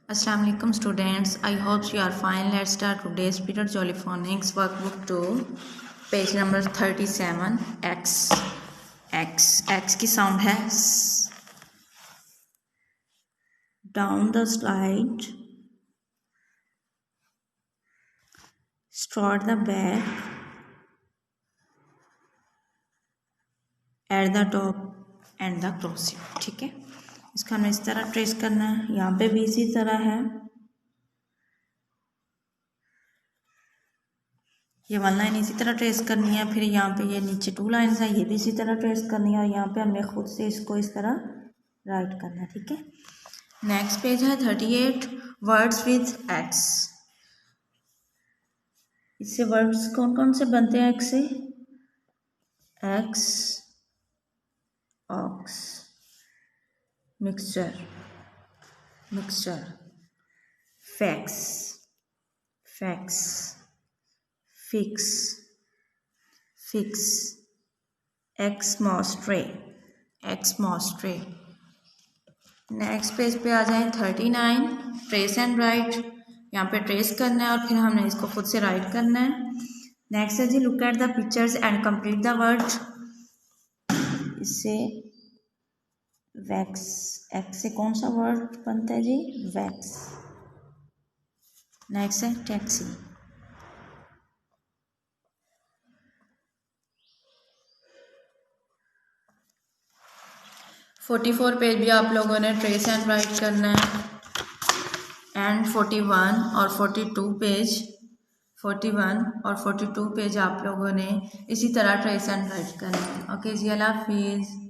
Assalamu alaikum students, I hope you are fine. Let's start today's period Jollyphonics workbook 2, page number 37. X की sound है S. Down the slide, start the back at the top and the crossing. ठीक है, इसका हमें इस तरह trace करना है. यहाँ पे भी इसी तरह है. ये 1 लाइन इसी तरह ट्रेस करनी है. फिर यहाँ पे ये नीचे 2 लाइन्स है, ये भी इसी तरह ट्रेस करनी है. और यहाँ पे हमने खुद से इसको इस तरह राइट करना है. ठीक है, नेक्स्ट पेज है 38, वर्ड्स विद एक्स. इससे वर्ड्स कौन कौन से बनते हैं एक्स से? X, ox, mixture, fax, fix, Xmas tree. Next page पे आ जाएं 39, ट्रेस एंड राइट. यहाँ पे ट्रेस करना है और फिर हमने इसको खुद से राइट करना है. नेक्स्ट है जी look at the pictures and complete the word. इससे वैक्स, एक्स से कौन सा वर्ड बनता है जी? वैक्स. नेक्स्ट है टैक्सी. फोर पेज भी आप लोगों ने ट्रेस एंड राइट करना है. एंड 41 और 42 पेज आप लोगों ने इसी तरह ट्रेस एंड राइट करना है. ओके जी, अल्लाह हाफिज़.